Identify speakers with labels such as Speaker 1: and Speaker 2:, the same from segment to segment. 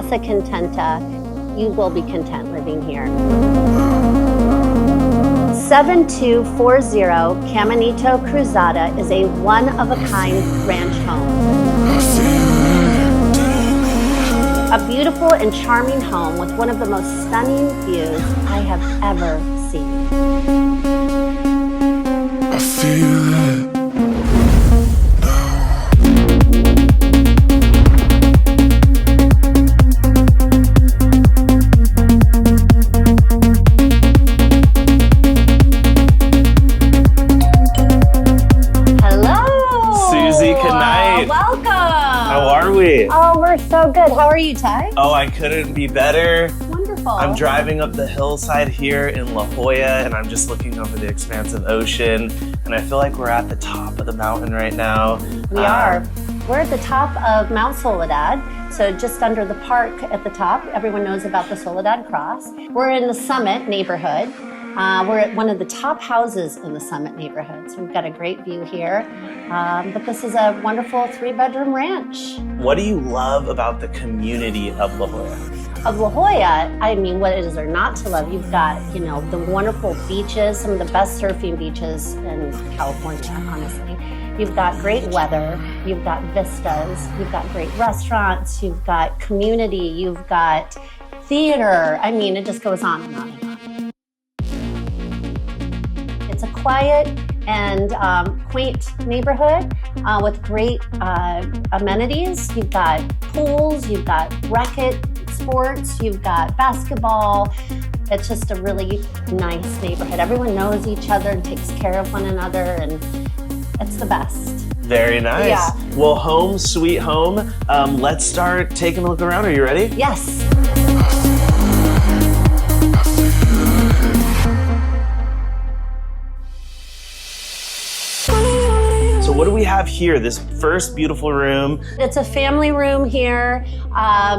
Speaker 1: Casa Contenta. You will be content living here. 7240 Caminito Cruzada is a one-of-a-kind ranch home. A beautiful and charming home with one of the most stunning views I have ever seen.
Speaker 2: I feel it.
Speaker 1: Oh, we're so good. How are you, Ty?
Speaker 3: Oh, I couldn't be better.
Speaker 1: Wonderful.
Speaker 3: I'm driving up the hillside here in La Jolla, and I'm just looking over the expansive ocean, and I feel like we're at the top of the mountain right now.
Speaker 1: We are. We're at the top of Mount Soledad, so just under the park at the top. Everyone knows about the Soledad Cross. We're in the Summit neighborhood. We're at one of the top houses in the Summit neighborhood, so we've got a great view here. But this is a wonderful 3-bedroom ranch.
Speaker 3: What do you love about the community of La Jolla?
Speaker 1: Of La Jolla, I mean, what is there not to love? You've got, the wonderful beaches, some of the best surfing beaches in California, honestly. You've got great weather, you've got vistas, you've got great restaurants, you've got community, you've got theater. I mean, it just goes on and on and on. It's a quiet and quaint neighborhood with great amenities. You've got pools, you've got racket sports, you've got basketball. It's just a really nice neighborhood. Everyone knows each other and takes care of one another, and it's the best.
Speaker 3: Very nice.
Speaker 1: Yeah.
Speaker 3: Well, home sweet home. Let's start taking a look around. Are you ready?
Speaker 1: Yes.
Speaker 3: So what do we have here? This first beautiful room.
Speaker 1: It's a family room here,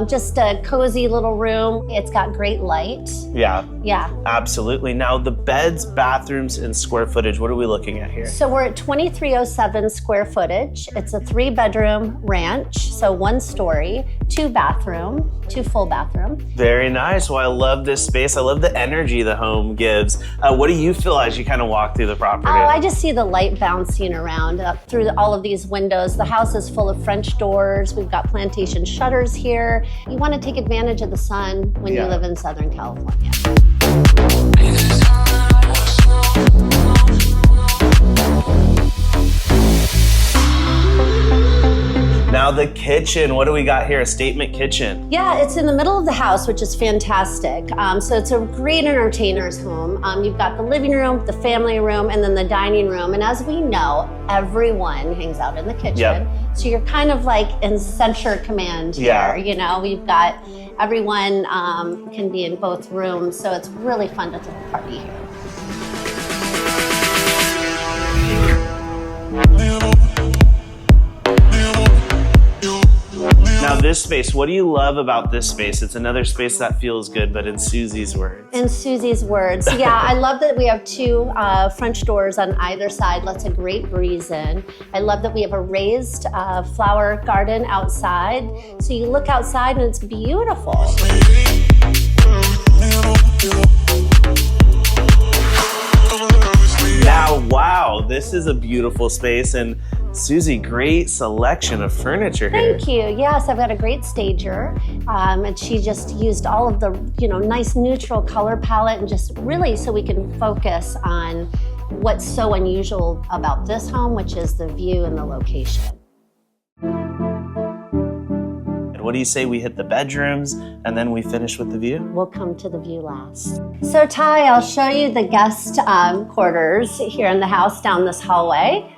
Speaker 1: just a cozy little room. It's got great light.
Speaker 3: Yeah.
Speaker 1: Yeah.
Speaker 3: Absolutely. Now the beds, bathrooms, and square footage, what are we looking at here?
Speaker 1: So we're at 2307 square footage. It's a 3-bedroom ranch, so 1 story, 2 bathroom, 2 full bathroom.
Speaker 3: Very nice. Well, I love this space. I love the energy the home gives. What do you feel as you kind of walk through the property?
Speaker 1: Oh, I just see the light bouncing around up through all of these windows. The house is full of French doors. We've got plantation shutters here. You want to take advantage of the sun when you live in Southern California.
Speaker 3: Now the kitchen, what do we got here? A statement kitchen.
Speaker 1: Yeah, it's in the middle of the house, which is fantastic. So it's a great entertainer's home. You've got the living room, the family room, and then the dining room. And as we know, everyone hangs out in the kitchen.
Speaker 3: Yep.
Speaker 1: So you're kind of like in center command here. We've got everyone can be in both rooms. So it's really fun to throw a party here.
Speaker 3: Now this space, what do you love about this space? It's another space that feels good, but in Susie's words.
Speaker 1: In Susie's words, yeah, I love that we have 2 French doors on either side, lets a great breeze in. I love that we have a raised flower garden outside. So you look outside and it's beautiful.
Speaker 3: Now, wow, this is a beautiful space, and Susie, great selection of furniture here.
Speaker 1: Thank you. Yes, I've got a great stager, and she just used all of the, nice neutral color palette, and just really so we can focus on what's so unusual about this home, which is the view and the location.
Speaker 3: What do you say we hit the bedrooms and then we finish with the view?
Speaker 1: We'll come to the view last. So Ty, I'll show you the guest quarters here in the house down this hallway.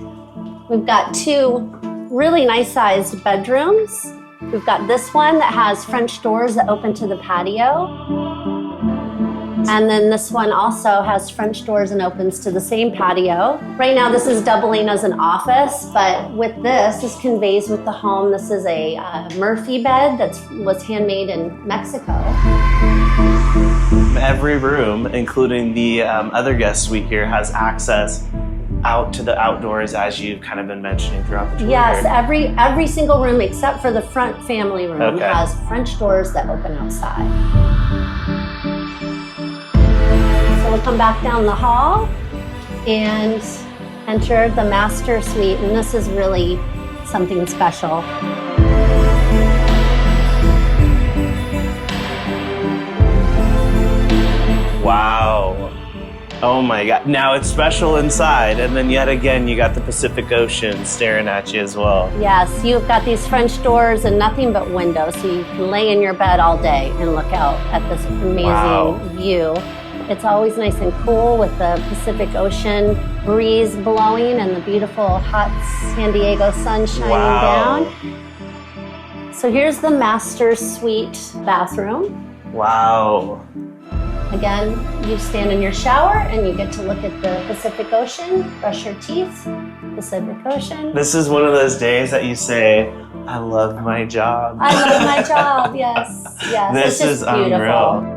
Speaker 1: We've got 2 really nice sized bedrooms. We've got this one that has French doors that open to the patio. And then this one also has French doors and opens to the same patio. Right now this is doubling as an office, but with this conveys with the home. This is a Murphy bed that was handmade in Mexico.
Speaker 3: Every room, including the other guest suite here, has access out to the outdoors as you've kind of been mentioning throughout the tour?
Speaker 1: Yes, every single room except for the front family room has French doors that open outside. So we'll come back down the hall and enter the master suite, and this is really something special.
Speaker 3: Wow. Oh my God. Now it's special inside, and then yet again, you got the Pacific Ocean staring at you as well.
Speaker 1: Yes, you've got these French doors and nothing but windows, so you can lay in your bed all day and look out at this amazing view. It's always nice and cool with the Pacific Ocean breeze blowing and the beautiful hot San Diego sun shining down. So here's the master suite bathroom.
Speaker 3: Wow.
Speaker 1: Again, you stand in your shower and you get to look at the Pacific Ocean, brush your teeth, Pacific Ocean.
Speaker 3: This is one of those days that you say, I love my job.
Speaker 1: I love my job, yes. Yes,
Speaker 3: This
Speaker 1: it's
Speaker 3: is
Speaker 1: just beautiful.
Speaker 3: unreal.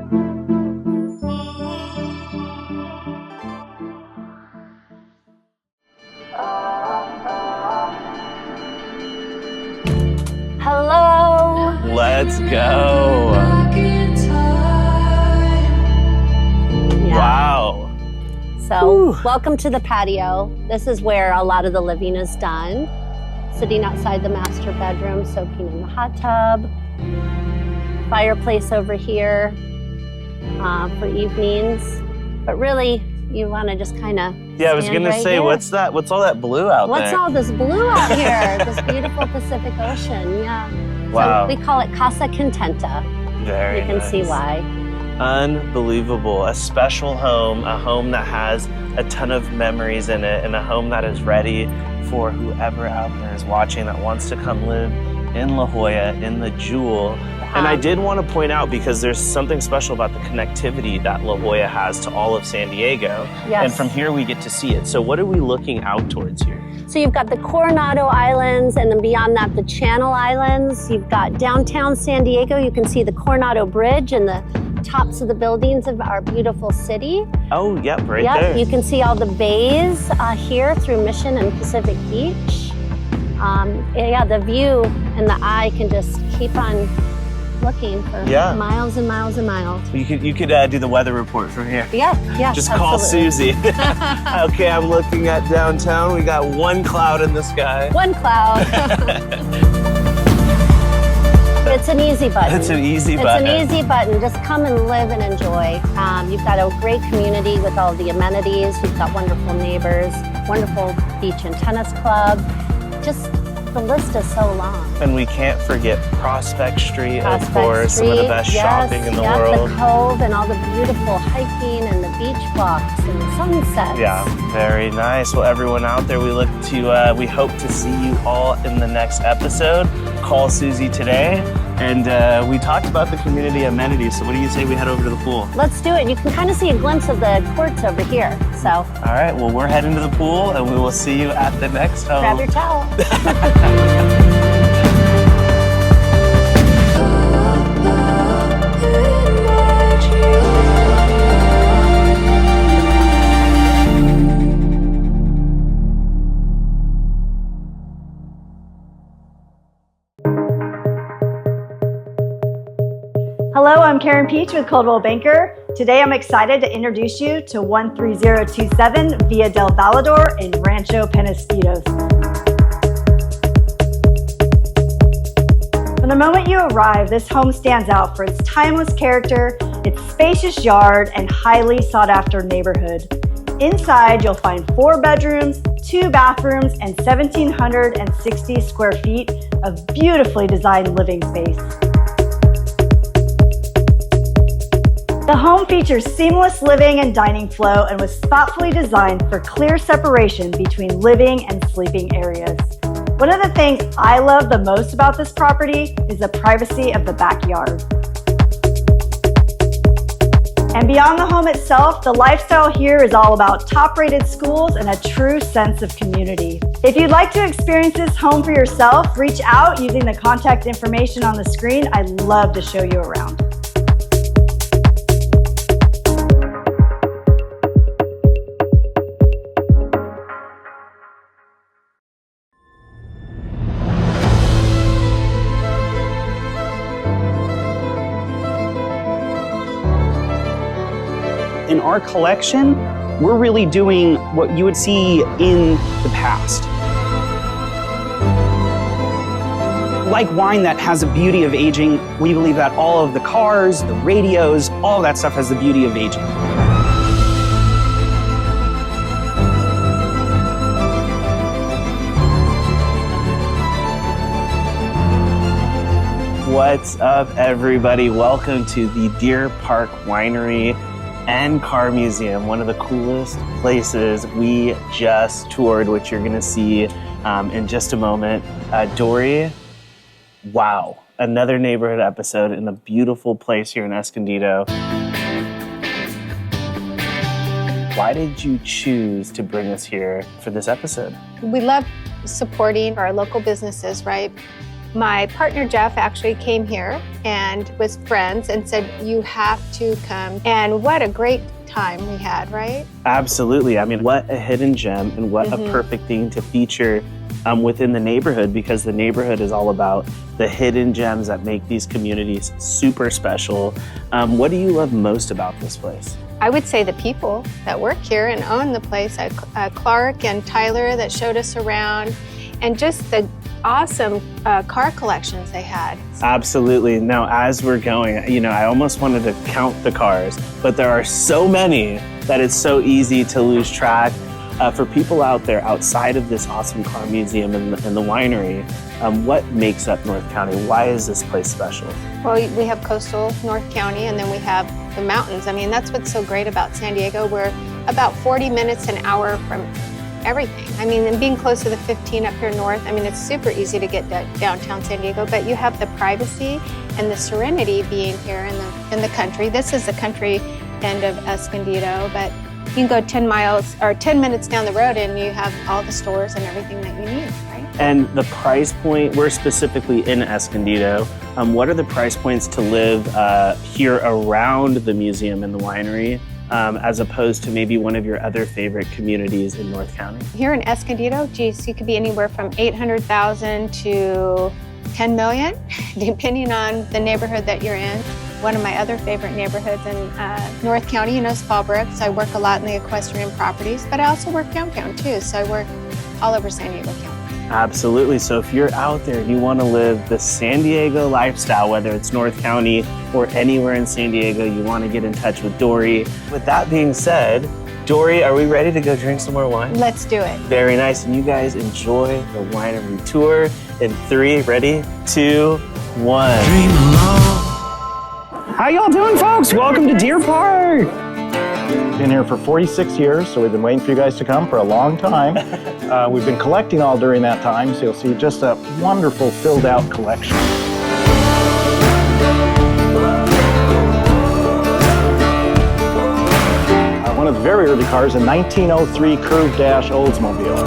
Speaker 1: Hello.
Speaker 3: Let's go.
Speaker 1: Yeah.
Speaker 3: Wow.
Speaker 1: So, welcome to the patio. This is where a lot of the living is done. Sitting outside the master bedroom, soaking in the hot tub. Fireplace over here for evenings. But really, you want to just kind of
Speaker 3: Yeah, I was gonna say,
Speaker 1: here.
Speaker 3: what's that? What's all that blue out
Speaker 1: What's
Speaker 3: there?
Speaker 1: all this blue out here? This beautiful Pacific Ocean, yeah.
Speaker 3: Wow.
Speaker 1: So we call it Casa Contenta.
Speaker 3: Very
Speaker 1: You can see
Speaker 3: nice.
Speaker 1: why.
Speaker 3: Unbelievable. A special home, a home that has a ton of memories in it, and a home that is ready for whoever out there is watching that wants to come live in La Jolla, in the Jewel. And I did want to point out, because there's something special about the connectivity that La Jolla has to all of San Diego.
Speaker 1: Yes.
Speaker 3: And from here we get to see it. So what are we looking out towards here?
Speaker 1: So you've got the Coronado Islands, and then beyond that, the Channel Islands. You've got downtown San Diego. You can see the Coronado Bridge and the tops of the buildings of our beautiful city.
Speaker 3: Oh, yep, right
Speaker 1: Yep,
Speaker 3: there.
Speaker 1: you can see all the bays here through Mission and Pacific Beach. Yeah, the view and the eye can just keep on looking for miles and miles and miles.
Speaker 3: You could do the weather report from here.
Speaker 1: Yeah, yeah.
Speaker 3: Just call
Speaker 1: absolutely.
Speaker 3: Susie. Okay, I'm looking at downtown. We got one cloud in the sky.
Speaker 1: One cloud. It's an easy button.
Speaker 3: It's an easy button.
Speaker 1: It's an easy button. Just come and live and enjoy. You've got a great community with all the amenities. You've got wonderful neighbors, wonderful beach and tennis club. Just the list is so long.
Speaker 3: And we can't forget Prospect Street, of
Speaker 1: Prospect
Speaker 3: course, some of the
Speaker 1: Street,
Speaker 3: best
Speaker 1: yes,
Speaker 3: shopping in the
Speaker 1: yep,
Speaker 3: world.
Speaker 1: The Cove and all the beautiful hiking and the beach walks and the sunsets.
Speaker 3: Yeah, very nice. Well, everyone out there, we hope to see you all in the next episode. Call Susie today. And we talked about the community amenities. So what do you say we head over to the pool?
Speaker 1: Let's do it. You can kind of see a glimpse of the courts over here. So
Speaker 3: All right, well, we're heading to the pool, and we will see you at the next home.
Speaker 1: grab your towel.
Speaker 4: Hello, I'm Karen Peach with Coldwell Banker. Today I'm excited to introduce you to 13027 Via del Valador in Rancho Penasquitos. From the moment you arrive, this home stands out for its timeless character, its spacious yard, and highly sought-after neighborhood. Inside, you'll find 4 bedrooms, 2 bathrooms, and 1,760 square feet of beautifully designed living space. The home features seamless living and dining flow and was thoughtfully designed for clear separation between living and sleeping areas. One of the things I love the most about this property is the privacy of the backyard. And beyond the home itself, the lifestyle here is all about top-rated schools and a true sense of community. If you'd like to experience this home for yourself, reach out using the contact information on the screen. I'd love to show you around.
Speaker 5: our collection, we're really doing what you would see in the past. Like wine that has the beauty of aging, we believe that all of the cars, the radios, all of that stuff has the beauty of aging.
Speaker 3: What's up, everybody? Welcome to the Deer Park Winery and Car Museum, one of the coolest places we just toured, which you're gonna see in just a moment. Dory, wow, another neighborhood episode in a beautiful place here in Escondido. Why did you choose to bring us here for this episode?
Speaker 6: We love supporting our local businesses, right? My partner Jeff actually came here and was friends and said, you have to come. And what a great time we had, right?
Speaker 3: Absolutely. I mean, what a hidden gem and what a perfect thing to feature within the neighborhood, because the neighborhood is all about the hidden gems that make these communities super special. What do you love most about this place?
Speaker 6: I would say the people that work here and own the place, Clark and Tyler that showed us around, and just the awesome car collections they had.
Speaker 3: Absolutely. Now, as we're going, I almost wanted to count the cars, but there are so many that it's so easy to lose track. For people out there outside of this awesome car museum and the winery, what makes up North County? Why is this place special?
Speaker 6: Well, we have coastal North County, and then we have the mountains. I mean, that's what's so great about San Diego. We're about 40 minutes, an hour from everything. I mean, and being close to the 15 up here north, I mean, it's super easy to get downtown San Diego, but you have the privacy and the serenity being here in the country. This is the country end of Escondido, but you can go 10 miles or 10 minutes down the road and you have all the stores and everything that you need, right?
Speaker 3: And the price point, we're specifically in Escondido. What are the price points to live here around the museum and the winery? As opposed to maybe one of your other favorite communities in North County?
Speaker 6: Here in Escondido, geez, you could be anywhere from 800,000 to 10 million, depending on the neighborhood that you're in. One of my other favorite neighborhoods in North County, is Fallbrook. I work a lot in the equestrian properties, but I also work downtown too. So I work all over San Diego County.
Speaker 3: Absolutely. So if you're out there and you want to live the San Diego lifestyle, whether it's North County or anywhere in San Diego, you want to get in touch with Dory. With that being said, Dory, are we ready to go drink some more wine?
Speaker 6: Let's do it.
Speaker 3: Very nice. And you guys enjoy the winery tour in 3, ready, 2, 1.
Speaker 2: Dream along.
Speaker 5: How y'all doing, folks? Welcome to Deer Park.
Speaker 7: Been here for 46 years, so we've been waiting for you guys to come for a long time. We've been collecting all during that time, so you'll see just a wonderful filled out collection. One of the very early cars, a 1903 Curve Dash Oldsmobile.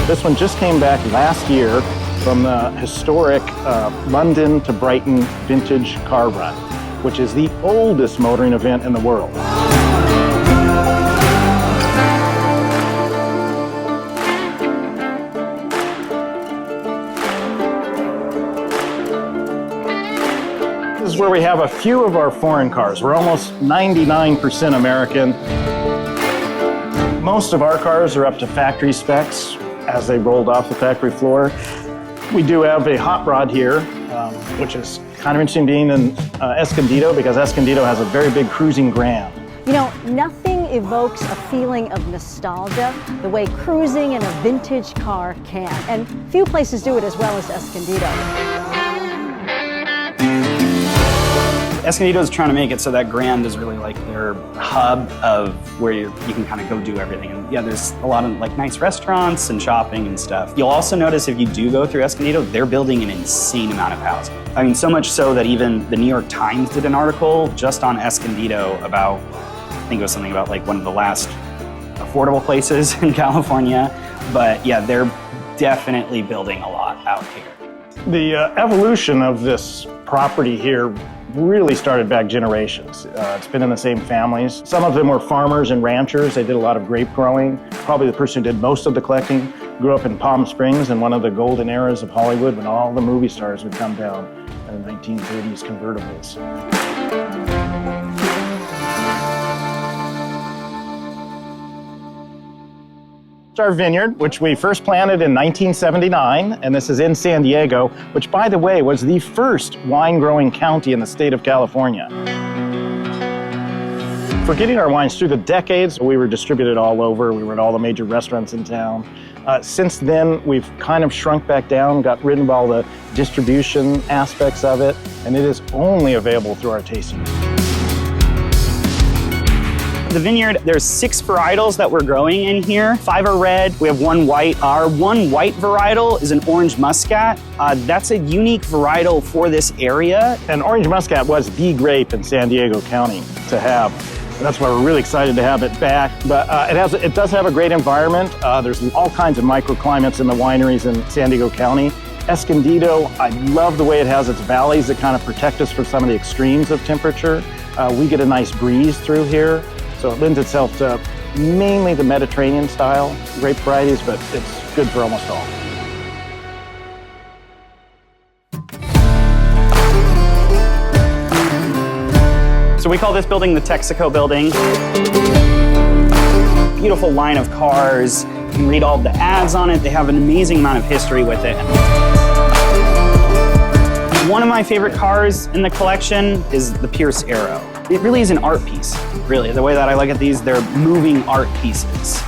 Speaker 7: This one just came back last year from the historic London to Brighton Vintage Car Run, which is the oldest motoring event in the world. This is where we have a few of our foreign cars. We're almost 99% American. Most of our cars are up to factory specs as they rolled off the factory floor. We do have a hot rod here, which is kind of interesting being in Escondido, because Escondido has a very big cruising Grand.
Speaker 8: Nothing evokes a feeling of nostalgia the way cruising in a vintage car can. And few places do it as well as Escondido.
Speaker 5: Escondido is trying to make it so that Grand is really like their hub of where you can kind of go do everything. And yeah, there's a lot of nice restaurants and shopping and stuff. You'll also notice if you do go through Escondido, they're building an insane amount of housing. I mean, so much so that even the New York Times did an article just on Escondido about, I think it was something about one of the last affordable places in California. But yeah, they're definitely building a lot out here.
Speaker 7: The evolution of this property here really started back generations. It's been in the same families. Some of them were farmers and ranchers. They did a lot of grape growing. Probably the person who did most of the collecting grew up in Palm Springs in one of the golden eras of Hollywood when all the movie stars would come down in the 1930s convertibles. It's our vineyard, which we first planted in 1979, and this is in San Diego, which, by the way, was the first wine-growing county in the state of California. For getting our wines through the decades, we were distributed all over. We were at all the major restaurants in town. Since then, we've kind of shrunk back down, got rid of all the distribution aspects of it, and it is only available through our tasting.
Speaker 5: The vineyard, there's 6 varietals that we're growing in here. 5 are red, we have 1 white. Our 1 white varietal is an orange muscat. That's a unique varietal for this area.
Speaker 7: And orange muscat was the grape in San Diego County to have. And that's why we're really excited to have it back. But it does have a great environment. There's all kinds of microclimates in the wineries in San Diego County. Escondido, I love the way it has its valleys that kind of protect us from some of the extremes of temperature. We get a nice breeze through here. So it lends itself to mainly the Mediterranean style grape varieties, but it's good for almost all.
Speaker 5: So we call this building the Texaco building. Beautiful line of cars. You can read all the ads on it. They have an amazing amount of history with it. One of my favorite cars in the collection is the Pierce Arrow. It really is an art piece, really. The way that I look at these, they're moving art pieces.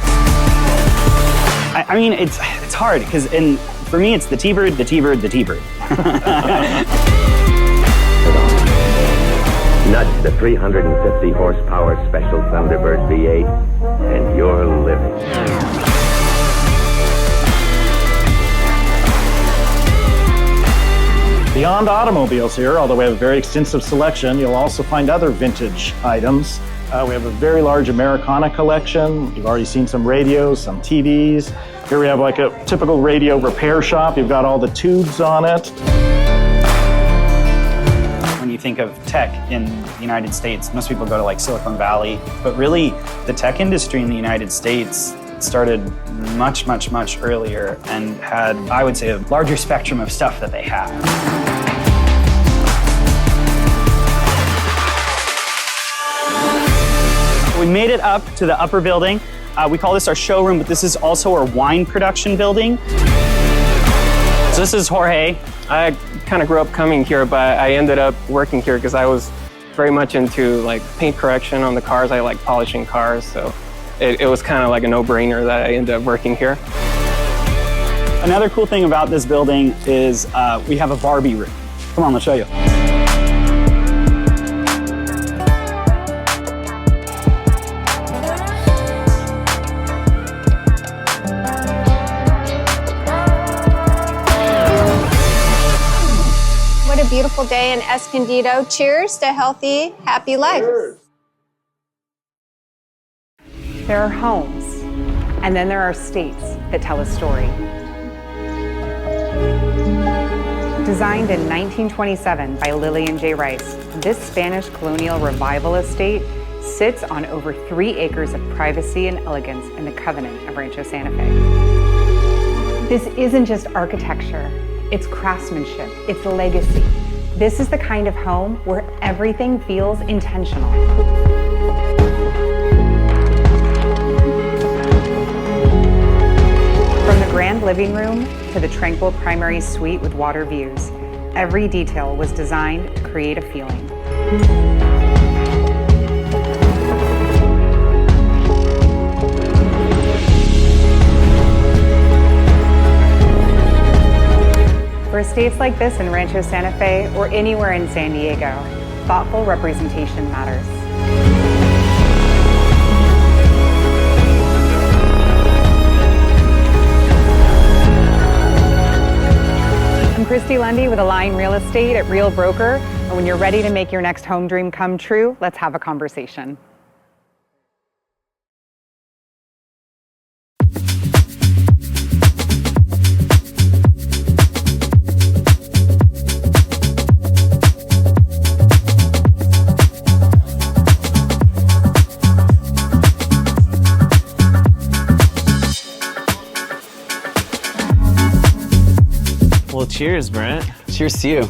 Speaker 5: I mean, it's hard, because for me, it's the T-Bird, the T-Bird, the T-Bird.
Speaker 9: Nudge the 350 horsepower Special Thunderbird V8, and you're living.
Speaker 7: Beyond automobiles here, although we have a very extensive selection, you'll also find other vintage items. We have a very large Americana collection. You've already seen some radios, some TVs. Here we have like a typical radio repair shop. You've got all the tubes on it.
Speaker 5: When you think of tech in the United States, most people go to like Silicon Valley, but really the tech industry in the United States started much, much, much earlier and had, I would say, a larger spectrum of stuff that they have. We made it up to the upper building. We call this our showroom, but this is also our wine production building. So this is Jorge.
Speaker 10: I kind of grew up coming here, but I ended up working here because I was very much into like paint correction on the cars. I like polishing cars, so it was kind of like a no-brainer that I ended up working here.
Speaker 5: Another cool thing about this building is we have a Barbie room. Come on, I'll show you.
Speaker 6: What a beautiful day in Escondido. Cheers to healthy, happy life.
Speaker 11: There are homes, and then there are states that tell a story. Designed in 1927 by Lillian J. Rice, this Spanish colonial revival estate sits on over 3 acres of privacy and elegance in the covenant of Rancho Santa Fe. This isn't just architecture, it's craftsmanship, it's legacy. This is the kind of home where everything feels intentional. From the grand living room to the tranquil primary suite with water views, every detail was designed to create a feeling. For estates like this in Rancho Santa Fe or anywhere in San Diego, thoughtful representation matters. I'm Christy Lundy with Align Real Estate at Real Broker, and when you're ready to make your next home dream come true, let's have a conversation.
Speaker 3: Well, cheers, Brent.
Speaker 12: Cheers to you.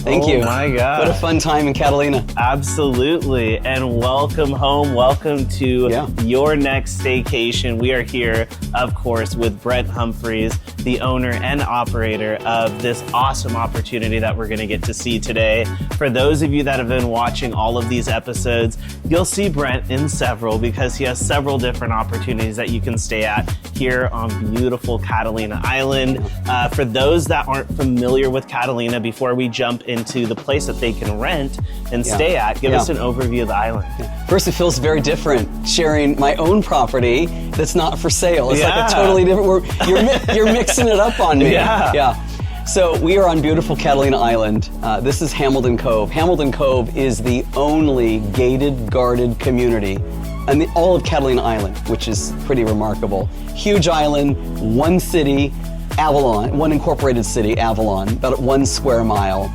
Speaker 12: Thank you.
Speaker 3: Oh my God.
Speaker 12: What a fun time in Catalina.
Speaker 3: Absolutely. And welcome home. Welcome to your next staycation. We are here, of course, with Brent Humphreys, the owner and operator of this awesome opportunity that we're going to get to see today. For those of you that have been watching all of these episodes, you'll see Brent in several because he has several different opportunities that you can stay at here on beautiful Catalina Island. For those that aren't familiar with Catalina, before we jump into the place that they can rent and stay at, give us an overview of the island.
Speaker 12: First, it feels very different sharing my own property that's not for sale. It's like a totally different, you're mixing it up on me. Yeah. So we are on beautiful Catalina Island. This is Hamilton Cove. Hamilton Cove is the only gated, guarded community in all of Catalina Island, which is pretty remarkable. Huge island, one city, Avalon, one incorporated city, Avalon, about 1 square mile.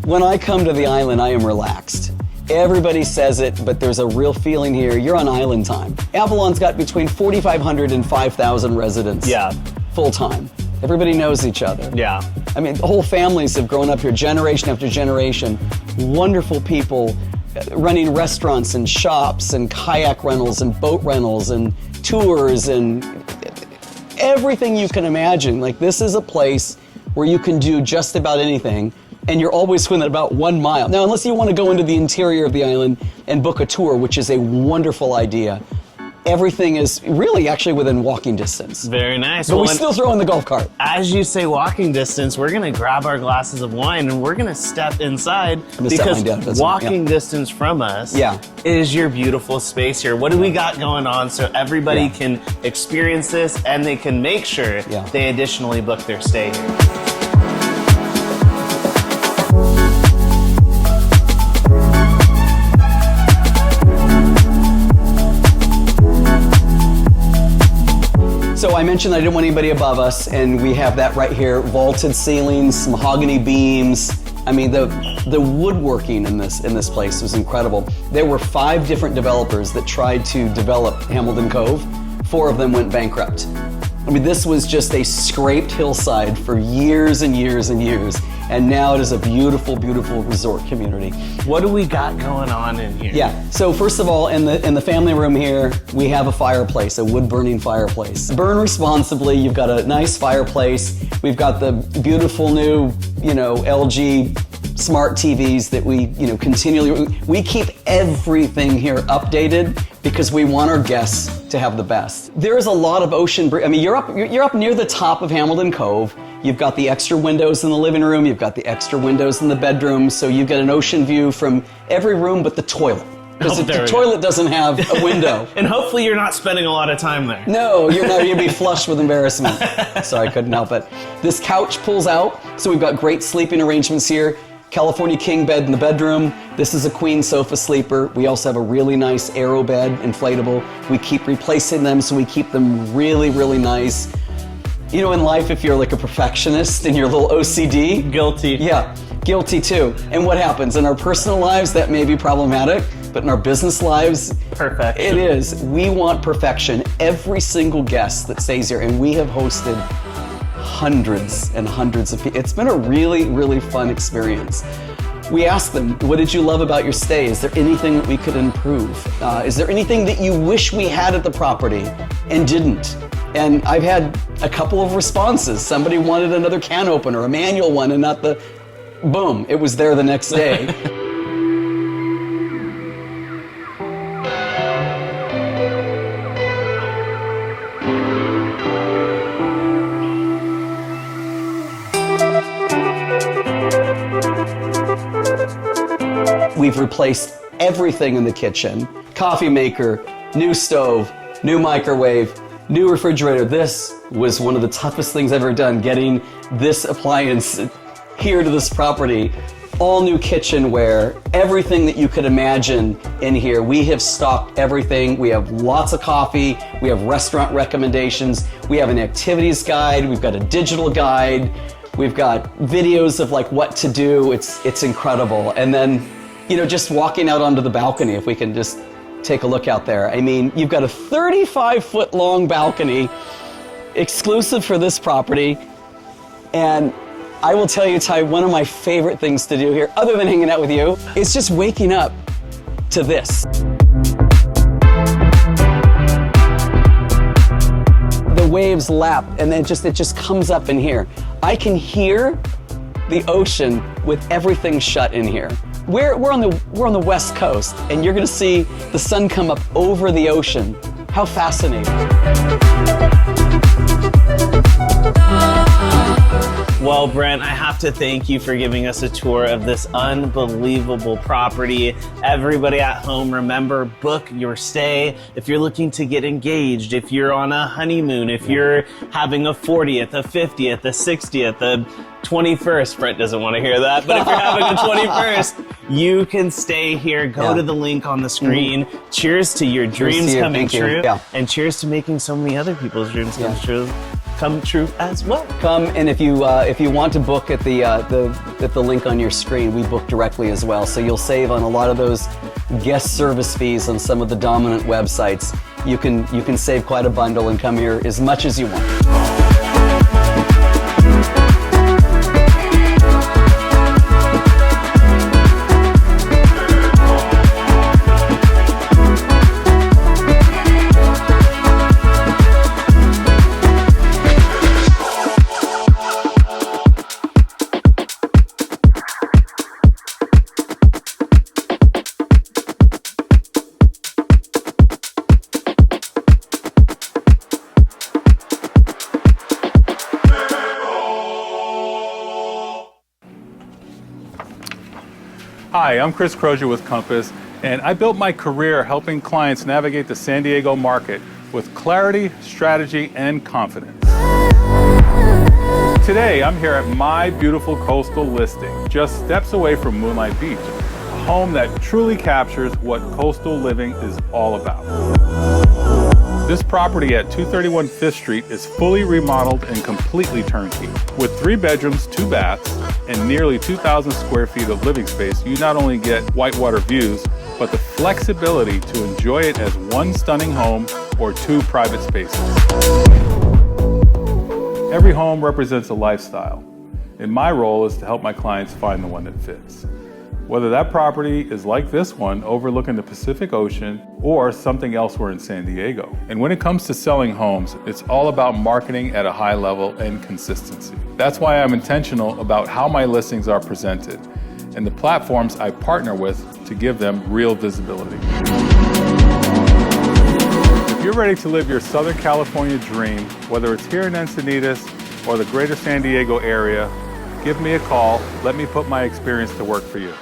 Speaker 12: When I come to the island, I am relaxed. Everybody says it, but there's a real feeling here. You're on island time. Avalon's got between 4,500 and 5,000 residents. Full time. Everybody knows each other. I mean, the whole families have grown up here generation after generation. Wonderful people running restaurants and shops and kayak rentals and boat rentals and tours and everything you can imagine. Like, this is a place where you can do just about anything, and you're always within about 1 mile. Now, unless you want to go into the interior of the island and book a tour, which is a wonderful idea, everything is really actually within walking distance.
Speaker 3: Very nice.
Speaker 12: But we still throw in the golf cart.
Speaker 3: As you say walking distance, we're going to grab our glasses of wine and we're going to step inside because walking distance from us is your beautiful space here. What do we got going on so everybody can experience this and they can make sure they additionally book their stay here?
Speaker 12: So I mentioned I didn't want anybody above us, and we have that right here. Vaulted ceilings, mahogany beams. I mean, the woodworking in this place was incredible. There were 5 different developers that tried to develop Hamilton Cove. 4 of them went bankrupt. I mean, this was just a scraped hillside for years and years and years. And now it is a beautiful, beautiful resort community.
Speaker 3: What do we got going on in here?
Speaker 12: Yeah, so first of all, in the family room here, we have a fireplace, a wood-burning fireplace. Burn responsibly. You've got a nice fireplace. We've got the beautiful new, LG smart TVs that we, continually, we keep everything here updated because we want our guests to have the best. There is a lot of ocean breeze. I mean, you're up near the top of Hamilton Cove. You've got the extra windows in the living room. You've got the extra windows in the bedroom. So you get an ocean view from every room but the toilet. Because the toilet doesn't have a window.
Speaker 3: And hopefully you're not spending a lot of time there.
Speaker 12: No, you'll be flushed with embarrassment. Sorry, I couldn't help it. This couch pulls out, so we've got great sleeping arrangements here. California king bed in the bedroom. This is a queen sofa sleeper. We also have a really nice aero bed, inflatable. We keep replacing them, so we keep them really, really nice. You know, in life, if you're like a perfectionist and you're a little OCD.
Speaker 3: Guilty.
Speaker 12: Yeah, guilty too. And what happens? In our personal lives, that may be problematic, but in our business lives,
Speaker 3: perfection.
Speaker 12: It is. We want perfection. Every single guest that stays here, and we have hosted hundreds and hundreds of people. It's been a really, really fun experience. We asked them, what did you love about your stay? Is there anything that we could improve? Is there anything that you wish we had at the property and didn't? And I've had a couple of responses. Somebody wanted another can opener, a manual one, and not the, boom, it was there the next day. We've replaced everything in the kitchen. Coffee maker, new stove, new microwave, new refrigerator. This was one of the toughest things I've ever done, getting this appliance here to this property. All new kitchenware, everything that you could imagine in here. We have stocked everything. We have lots of coffee. We have restaurant recommendations. We have an activities guide. We've got a digital guide. We've got videos of like what to do. It's incredible. And then, you know, just walking out onto the balcony, if we can just take a look out there. I mean, you've got a 35-foot long balcony exclusive for this property. And I will tell you, Ty, one of my favorite things to do here, other than hanging out with you, is just waking up to this. The waves lap, and then it just comes up in here. I can hear the ocean with everything shut in here. We're on the West Coast, and you're gonna see the sun come up over the ocean. How fascinating.
Speaker 3: Well, Brent, I have to thank you for giving us a tour of this unbelievable property. Everybody at home, remember, book your stay. If you're looking to get engaged, if you're on a honeymoon, if you're having a 40th, a 50th, a 60th, a 21st, Brent doesn't want to hear that, but if you're having a 21st, you can stay here. Go to the link on the screen. Cheers to your dreams coming true. And cheers to making so many other people's dreams come true as well.
Speaker 12: Come, and if you want to book at the link on your screen, we book directly as well. So you'll save on a lot of those guest service fees on some of the dominant websites. You can save quite a bundle and come here as much as you want.
Speaker 13: Hi, I'm Chris Crozier with Compass, and I built my career helping clients navigate the San Diego market with clarity, strategy, and confidence. Today, I'm here at my beautiful coastal listing, just steps away from Moonlight Beach, a home that truly captures what coastal living is all about. This property at 231 5th Street is fully remodeled and completely turnkey. With 3 bedrooms, 2 baths, and nearly 2,000 square feet of living space, you not only get whitewater views, but the flexibility to enjoy it as one stunning home or 2 private spaces. Every home represents a lifestyle, and my role is to help my clients find the one that fits. Whether that property is like this one overlooking the Pacific Ocean or something elsewhere in San Diego. And when it comes to selling homes, it's all about marketing at a high level and consistency. That's why I'm intentional about how my listings are presented and the platforms I partner with to give them real visibility. If you're ready to live your Southern California dream, whether it's here in Encinitas or the greater San Diego area, give me a call. Let me put my experience to work for you.